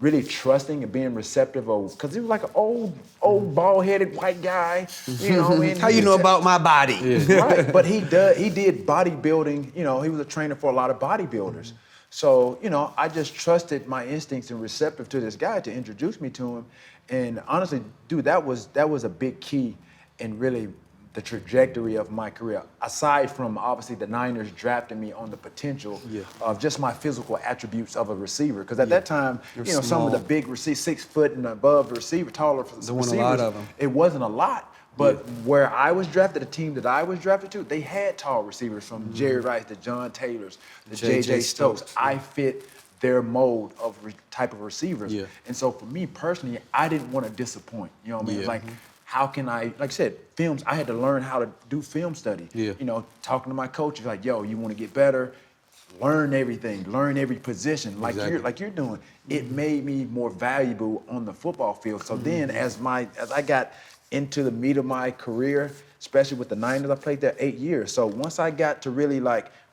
really trusting and being receptive of, because he was like an old bald-headed white guy. You know what I mean? How you know about my body? Right, but he did bodybuilding. He was a trainer for a lot of bodybuilders. So, I just trusted my instincts and receptive to this guy to introduce me to him. And honestly, dude, that was a big key in really the trajectory of my career. Aside from obviously the Niners drafting me on the potential of just my physical attributes of a receiver. Because at that time, some of the big receivers, 6 foot and above receiver, taller receivers, a lot of them. It wasn't a lot. But where I was drafted, the team that I was drafted to, they had tall receivers from Jerry Rice, the John Taylors, the J.J. Stokes. I fit their mold of type of receivers. Yeah. And so for me personally, I didn't want to disappoint. You know what I mean? It's like, how can I, like I said, films, I had to learn how to do film study. Yeah. Talking to my coach, like, yo, you want to get better? Learn everything, learn every position, like you're doing. It made me more valuable on the football field. So then as I got into the meat of my career, especially with the Niners, I played there 8 years. So once I got to really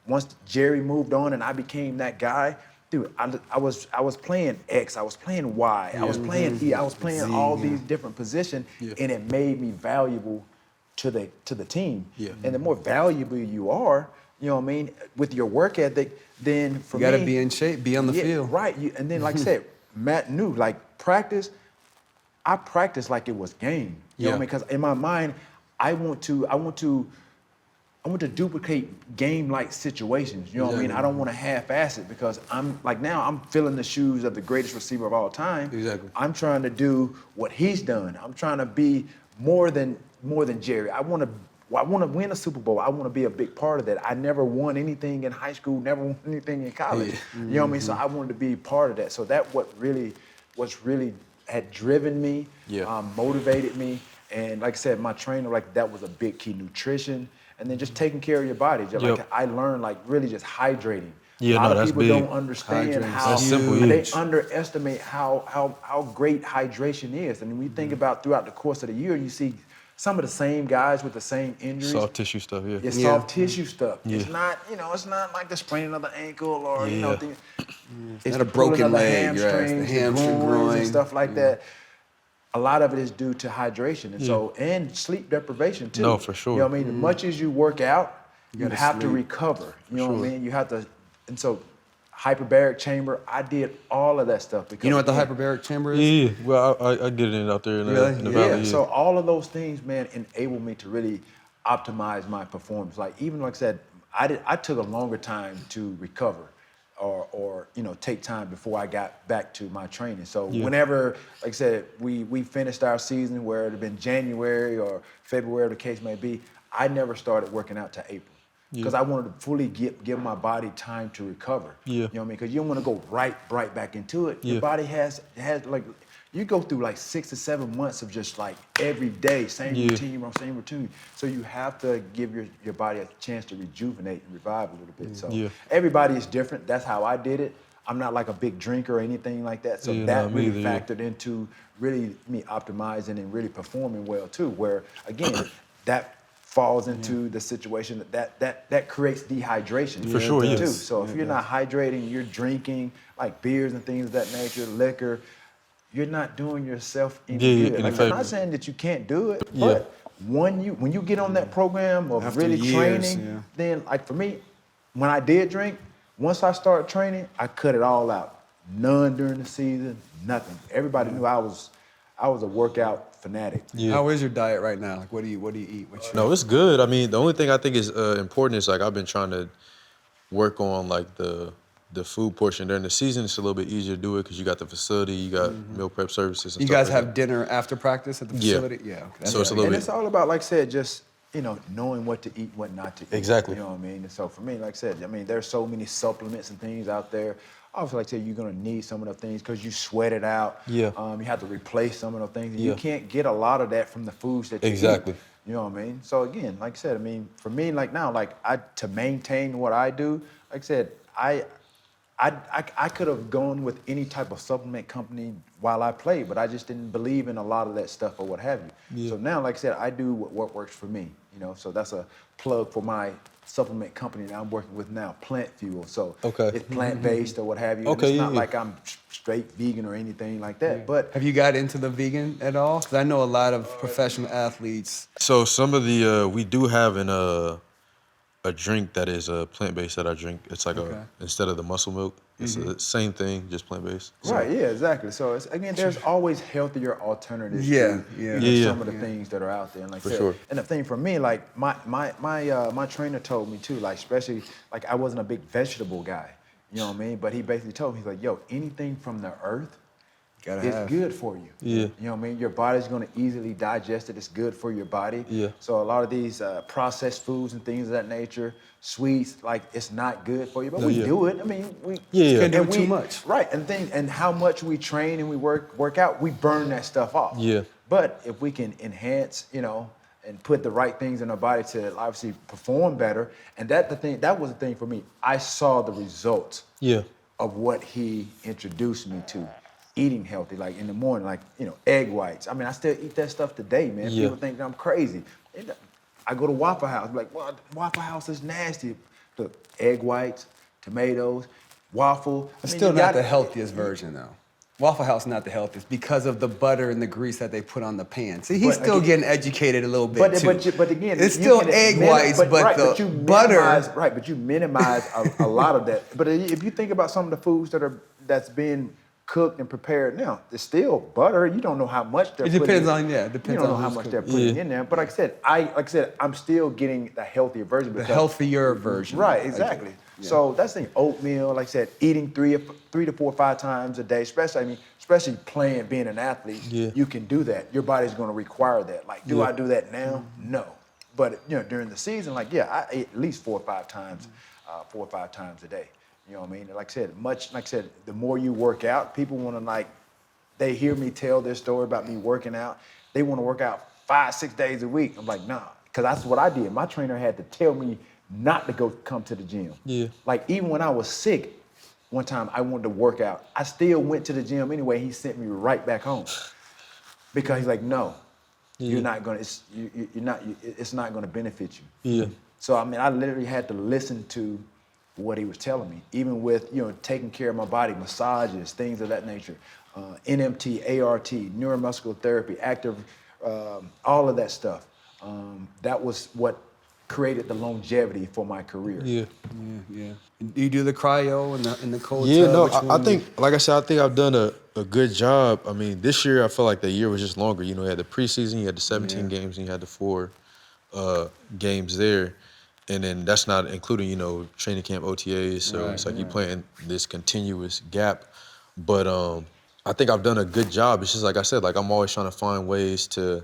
once Jerry moved on and I became that guy, dude, I was playing X, I was playing Y, I was playing E, I was playing Z, all these different positions, and it made me valuable to the team. Yeah. And the more valuable you are, you know what I mean, with your work ethic, then for me, You got to be in shape, be on the field. Right. And then, like I said, Matt knew, practice. I practice like it was game. You know what I mean? Because in my mind, I want to duplicate game-like situations. You know what I mean? I don't want to half-ass it, because I'm filling the shoes of the greatest receiver of all time. Exactly. I'm trying to do what he's done. I'm trying to be more than Jerry. I want to win a Super Bowl. I want to be a big part of that. I never won anything in high school, never won anything in college. You know what I mean? So I wanted to be part of that. So that what really had driven me, motivated me. And like I said, my trainer, that was a big key. Nutrition, and then just taking care of your body. I learned really just hydrating. Yeah, a lot of that's people big. don't understand Hydrating. how That's simple, they huge. underestimate how great hydration is. And when you think about throughout the course of the year, you see some of the same guys with the same injuries. Soft tissue stuff, yeah. It's soft tissue stuff. Yeah. It's not, it's not like the spraining of the ankle or, things. It's not a the pulling broken of the leg, yes, the hamstrings, hamstring groins groin. and stuff like that. A lot of it is due to hydration. And and sleep deprivation too. No, for sure. You know what I mean? As much as you work out, you gotta have to sleep. recover. You know what I mean? You have to, and so hyperbaric chamber, I did all of that stuff. Because You know what the hyperbaric chamber is? Yeah, well, I get it out there in Really? the Yeah, valley. so all of those things, man, enabled me to really optimize my performance. Even like I said, I took a longer time to recover or take time before I got back to my training. So whenever, like I said, we finished our season, where it had been January or February, the case may be, I never started working out till April. Because I wanted to fully give my body time to recover. Yeah. You know what I mean? Because you don't want to go right back into it. Your body has you go through 6 to 7 months of just every day, same routine. So you have to give your body a chance to rejuvenate and revive a little bit. So everybody is different. That's how I did it. I'm not a big drinker or anything like that. So that really factored into really me optimizing and really performing well too. Where again, that falls into the situation that creates dehydration. For sure, too. yes. So if you're not hydrating, you're drinking like beers and things of that nature, liquor, you're not doing yourself any good. Like, I'm not saying that you can't do it, but when you get on that program of After really years, training, then like for me, when I did drink, once I started training, I cut it all out. None during the season, nothing. Everybody knew I was a workout fanatic. Yeah. How is your diet right now? Like, what do you eat? No, it's good. I mean, the only thing I think is important is like I've been trying to work on like the food portion during the season. It's a little bit easier to do it because you got the facility, you got meal prep services. And You stuff guys like have that. dinner after practice at the facility? Yeah. Okay. So it's a little And bit. it's all about, like I said, just knowing what to eat, what not to eat. Exactly. You know what I mean? And so for me, like I said, I mean, there's so many supplements and things out there. Obviously, like I said, you're gonna need some of the things because you sweat it out. Yeah. You have to replace some of the things. And Yeah. you can't get a lot of that from the foods that you Exactly. eat. You know what I mean? So again, like I said, I mean, for me, like now, like to maintain what I do, like I said, I could have gone with any type of supplement company while I played, but I just didn't believe in a lot of that stuff or what have you. Yeah. So now, like I said, I do what works for me. So that's a plug for my supplement company that I'm working with now, Plant Fuel. So it's plant-based or what have you. And Okay, it's not yeah. like I'm straight vegan or anything like that. But Have you got into the vegan at all? Because I know a lot of professional athletes. So some of the we do have a drink that is plant-based that I drink. It's like instead of the muscle milk, it's the same thing, just plant-based. So, right, yeah, exactly. So it's, again, there's always healthier alternatives Yeah, to yeah. some of the things that are out there. And like I For said, sure. and the thing for me, like my trainer told me too, like especially like I wasn't a big vegetable guy, you know what I mean? But he basically told me, he's like, yo, anything from the earth is good for you. Yeah. You know what I mean? Your body's gonna easily digest it. It's good for your body. Yeah. So a lot of these processed foods and things of that nature, sweets, like it's not good for you. But we do it. I mean, we Can't do and it too much. Right, and how much we train and we work out, we burn that stuff off. Yeah. But if we can enhance, and put the right things in our body to obviously perform better, and that was the thing for me. I saw the results Yeah. of what he introduced me to. Eating healthy, like in the morning, like, egg whites. I mean, I still eat that stuff today, man. Yeah. People think that I'm crazy. I go to Waffle House, like, well, Waffle House is nasty. Look, egg whites, tomatoes, waffle. It's still not the healthiest version, though. Waffle House not the healthiest because of the butter and the grease that they put on the pan. See, he's still getting educated a little bit too. But again, it's still egg whites, but the butter. Right, but you minimize a lot of that. But if you think about some of the foods that's being cooked and prepared now, it's still butter. You don't know how much they're putting. Depends you on don't know how much they're putting in there. But like I said, I'm still getting the healthier version. The healthier version. Right, exactly. So that's the thing. Oatmeal, like I said, eating 3 to 4 or 5 times a day, especially playing, being an athlete, you can do that. Your body's going to require that. Like, do I do that now? No. But during the season, I eat at least 4 or 5 times a day. You know what I mean? Like I said, the more you work out, people want to they hear me tell their story about me working out. They want to work out 5-6 days a week. I'm like, nah, because that's what I did. My trainer had to tell me not to come to the gym. Yeah. Like even when I was sick, one time I wanted to work out. I still went to the gym anyway. He sent me right back home because he's like, no, you're not gonna. It's not gonna benefit you. Yeah. So I mean, I literally had to listen to what he was telling me, even with taking care of my body, massages, things of that nature, NMT, ART, neuromuscular therapy, active, all of that stuff. That was what created the longevity for my career. Yeah. Yeah. Do you do the cryo in the cold Yeah, tub? no, Which I one? think, like I said, I think I've done a good job. I mean, this year I feel like the year was just longer. You had the preseason, you had the 17 games, and you had the 4 games there. And then that's not including, training camp OTAs. So it's like you're playing this continuous gap. But I think I've done a good job. It's just like I said, I'm always trying to find ways to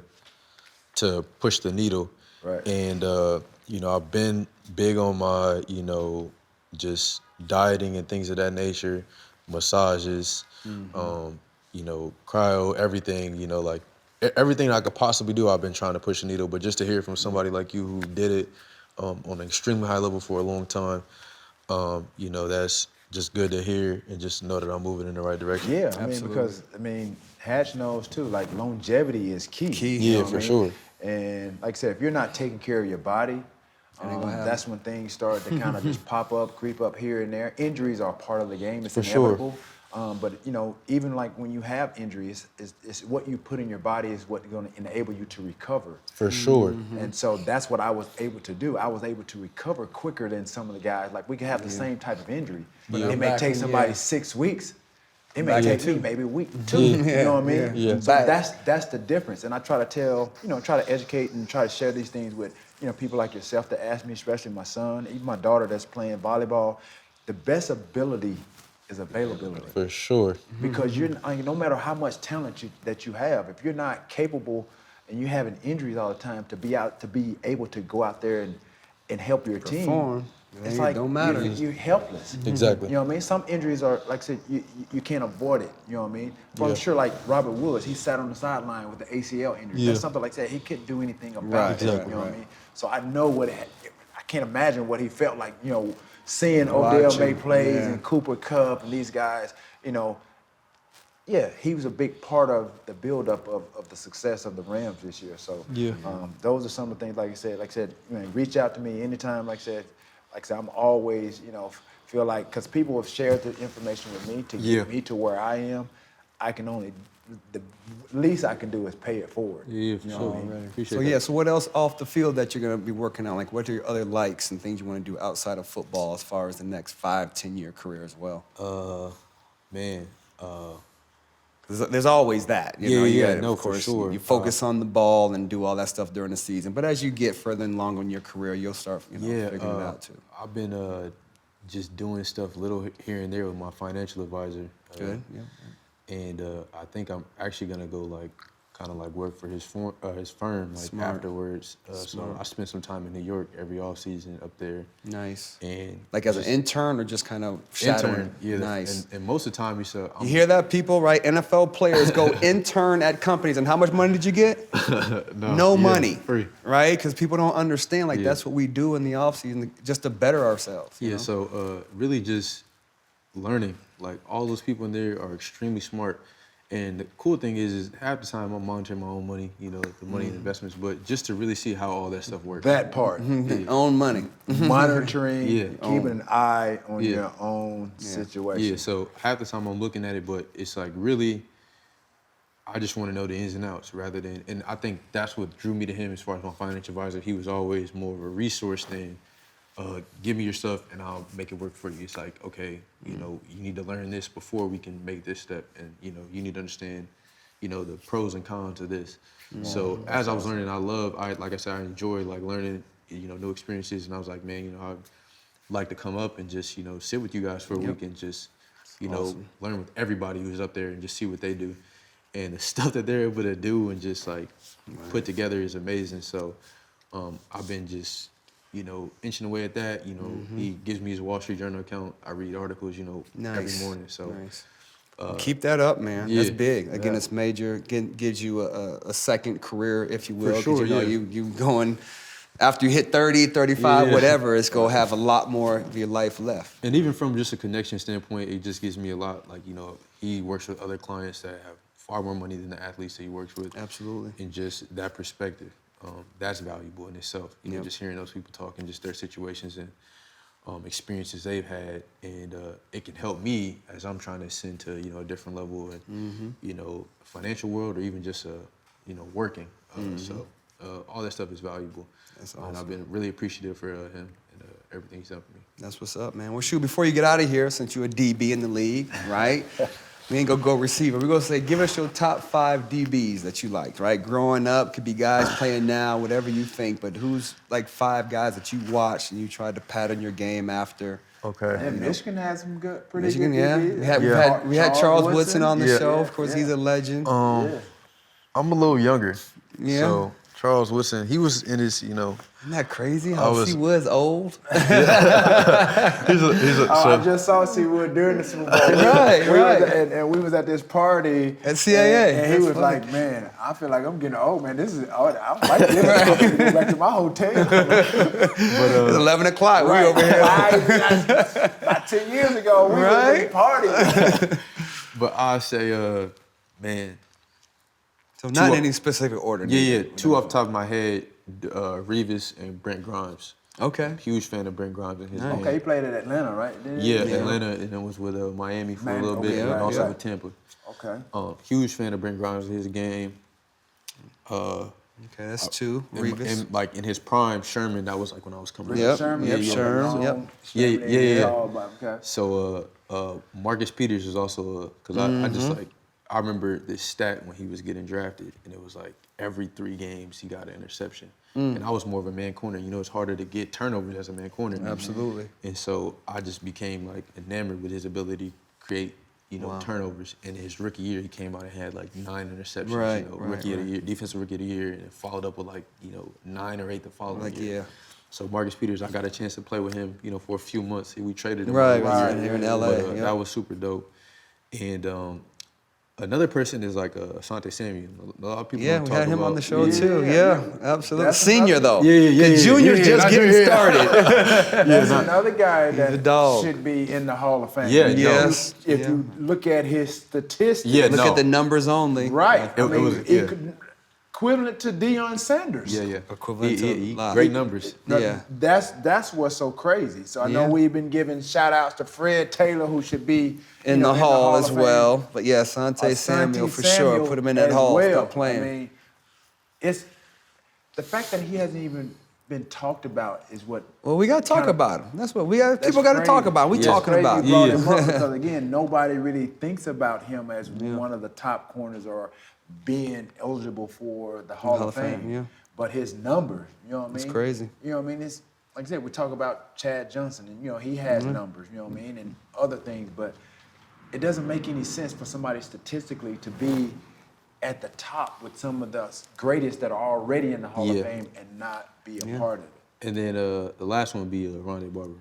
push the needle. Right. And, I've been big on my, just dieting and things of that nature, massages, cryo, everything, everything I could possibly do, I've been trying to push the needle. But just to hear from somebody like you who did it on an extremely high level for a long time, that's just good to hear and just know that I'm moving in the right direction. Yeah, I mean, because Hatch knows too, longevity is key. Key. you know Yeah, what for I mean? sure. And like I said, if you're not taking care of your body, that's when things start to kind of just pop up, creep up here and there. Injuries are part of the game. It's inevitable. But, even like when you have injuries, it's what you put in your body is what's going to enable you to recover. For sure. And so that's what I was able to do. I was able to recover quicker than some of the guys. Like, we can have the same type of injury. But it may take somebody 6 weeks. It may take me maybe a week, 2. You know what I mean? Yeah. So that's the difference. And I try to try to educate and try to share these things with, people like yourself that ask me, especially my son, even my daughter that's playing volleyball. The best ability is availability. For sure. Because no matter how much talent that you have, if you're not capable and you're having injuries all the time to be able to go out there and help your team, it's like don't matter. You're helpless. Exactly. You know what I mean? Some injuries are, like I said, you can't avoid it. You know what I mean? But I'm sure, like Robert Woods, he sat on the sideline with the ACL injury. That's something like that. He couldn't do anything about it. Exactly. You know what I mean? So I know I can't imagine what he felt like, seeing Odell make plays and Cooper Kupp and these guys, he was a big part of the buildup of the success of the Rams this year. So those are some of the things, like I said, reach out to me anytime, like I said, I'm always, feel like, because people have shared the information with me to get me to where I am, the least I can do is pay it forward. Yeah, for sure. Appreciate that. So what else off the field that you're going to be working on? Like, what are your other likes and things you want to do outside of football as far as the next 5-10 year career as well? There's always that. For sure. You focus on the ball and do all that stuff during the season. But as you get further along in your career, you'll start figuring it out too. I've been just doing stuff little here and there with my financial advisor. Good. And I think I'm actually gonna go work for his firm afterwards. So I spent some time in New York every off season up there. Nice. And like as an intern or just kind of shadowing? Intern, Nice. And most of the time you hear that, people, right? NFL players go intern at companies, and how much money did you get? No money. Free. Right? Because people don't understand, that's what we do in the off season just to better ourselves. You know? So really just learning. Like, all those people in there are extremely smart. And the cool thing is half the time I'm monitoring my own money, the money and investments, but just to really see how all that stuff works. That part. Own money. Monitoring, keeping an eye on your own situation. Yeah, so half the time I'm looking at it, but it's like really, I just want to know the ins and outs rather than, and I think that's what drew me to him as far as my financial advisor. He was always more of a resource than, give me your stuff and I'll make it work for you. It's like, okay, you need to learn this before we can make this step. And, you need to understand, the pros and cons of this. So as I was learning, like I said, I enjoy learning, new experiences. And I was like, man, I'd like to come up and just, sit with you guys for a week and just, learn with everybody who's up there and just see what they do. And the stuff that they're able to do and just put together is amazing. So I've been just, inching away at that. He gives me his Wall Street Journal account. I read articles, every morning. So keep that up, man. That's big. Again, Yeah. it's major. Again, gives you a second career, if you will. For sure, 'Cause you going, after you hit 30, 35, whatever, it's going to have a lot more of your life left. And even from just a connection standpoint, it just gives me a lot. He works with other clients that have far more money than the athletes that he works with. Absolutely. And just that perspective. That's valuable in itself. Just hearing those people talk and just their situations and experiences they've had, and it can help me as I'm trying to ascend to a different level in financial world or even just working. So all that stuff is valuable. That's awesome. And I've been really appreciative for him and everything he's done for me. That's what's up, man. Well, shoot, before you get out of here, since you're a DB in the league, right? We ain't gonna go receiver. We're gonna say, give us your top 5 DBs that you liked, right? Growing up, could be guys playing now, whatever you think, but who's 5 guys that you watched and you tried to pattern your game after? Okay. And Michigan has some pretty Michigan, good yeah. DBs. We had Charles Woodson on the show. Yeah, Of course, he's a legend. I'm a little younger. Yeah. So Charles Woodson, he was in his, Isn't that crazy how he was old? he's a I just saw Seawood during the Super Bowl. Right. And we was at this party. At CAA. And he was like, man, I feel like I'm getting old, man. I like this. I'm go back to my hotel. It's 11 o'clock. We over here. About 10 years ago, we was at this party. But I say, man, So not in any specific order. Yeah. Two off the top of my head, Revis and Brent Grimes. Okay. Huge fan of Brent Grimes in his game. Okay, he played at Atlanta, right? Atlanta, and then was with Miami for a little bit, and also with Tampa. Okay. Huge fan of Brent Grimes in his game. Okay, that's two. Revis. And like in his prime, Sherman, that was like when I was coming Yep. up. Sherman. Sherman. Yep. Yeah. Okay. So Marcus Peters is also because I just like I remember this stat when he was getting drafted, and it was like every 3 games he got an interception. And I was more of a man corner. You know, it's harder to get turnovers as a man corner. Absolutely. And so I just became like enamored with his ability to create, turnovers. And his rookie year, he came out and had like 9 interceptions. Right, rookie of the year, defensive rookie of the year, and followed up with like 9 or 8 the following year. Yeah. So Marcus Peters, I got a chance to play with him, for a few months. We traded him. Right, here in LA. But, that was super dope. And another person is like Asante Samuel. A lot of people don't we talk had him about, on the show too. Yeah, absolutely. That's Senior though. Yeah. Junior's just getting started. That's another guy a that dog. should be in the Hall of Fame. Yeah, Yes. If you look at his statistics, Look at the numbers only. right? It was- Equivalent to Deion Sanders. Yeah. Equivalent to a lot. Great numbers. No, Yeah. That's what's so crazy. So I know Yeah. we've been giving shout outs to Fred Taylor, who should be In the Hall as of well. Fame. But yeah, Asante Samuel for Samuel sure. Put him in that as Hall. well. Start playing. I mean, it's the fact that he hasn't even been talked about is what. Well, we got to talk kinda- about him. That's what we got. that's People got to crazy. talk about him. We It's talking crazy about you him. brought him up because again, nobody really thinks about him as one of the top corners or being eligible for the Hall of Fame. yeah. But his numbers, you know what I mean? It's crazy. You know what I mean? It's like I said, we talk about Chad Johnson, and he has numbers, you know what I mean, and other things, but it doesn't make any sense for somebody statistically to be at the top with some of the greatest that are already in the Hall of Fame and not be a part of it. And then the last one would be Rondé Barber.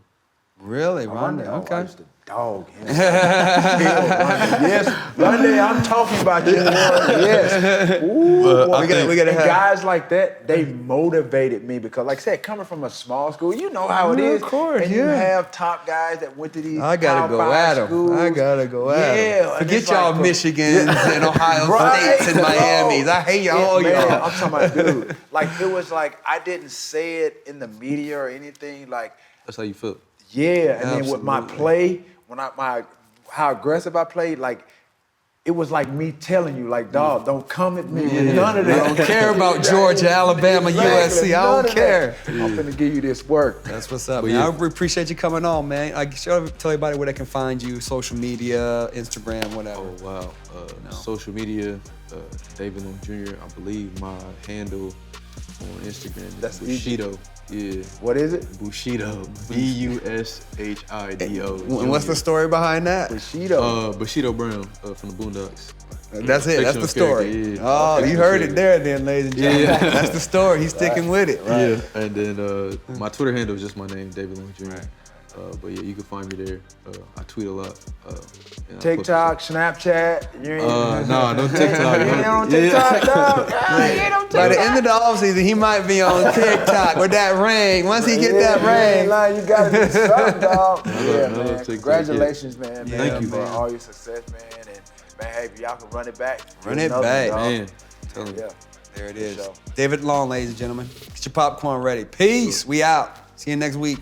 Really, Rondé? I Okay. used to dog him. Yes, Rondé, I'm talking about you. Yes. Ooh, we gotta and have guys like that. They motivated me because, like I said, coming from a small school, you know how it Yeah, is. of course, and you yeah. have top guys that went to these. I gotta Power go 5 at him. schools. I gotta go at him. Yeah, and Forget it's y'all like, Michigans and Ohio Right, States and bro. Miamis. I hate all Man, y'all. I'm talking about, dude. Like it was like I didn't say it in the media or anything. Like. That's how you feel. Yeah, and then with my Absolutely. play, how aggressive I played, like it was like me telling you, like, dog, don't come at me with none of I that. don't care about Georgia, Alabama, USC. I None don't of care. that. I'm finna give you this work. That's what's up, But man. yeah. I appreciate you coming on, man. Tell everybody where they can find you, social media, Instagram, whatever. Oh, wow. Social media, David Long Jr., I believe my handle on Instagram is That's Bushido. Yeah. What is it? Bushido. Bushido. And what's the story behind that? Bushido. Bushido Brown from the Boondocks. That's it. That's the Fictional story. character, yeah. Oh, you heard it there, then, ladies and gentlemen. Yeah. That's the story. He's sticking with it. Yeah. And then my Twitter handle is just my name, David Long Jr. But yeah, you can find me there. I tweet a lot. And I TikTok, Snapchat. You ain't, no TikTok. You ain't on TikTok, dog. You ain't on By the TikTok. end of the offseason, he might be on TikTok with that ring. Once he get that You ain't ring. lying, you gotta do something, dog. I Yeah, love man. TikTok, Congratulations, man. Thank you, for man. all your success, man. And man, hey, if y'all can run it back. Run do it another back. one, dog. Man, tell me. Yeah. There it is. Show. David Long, ladies and gentlemen. Get your popcorn ready. Peace. We out. See you next week.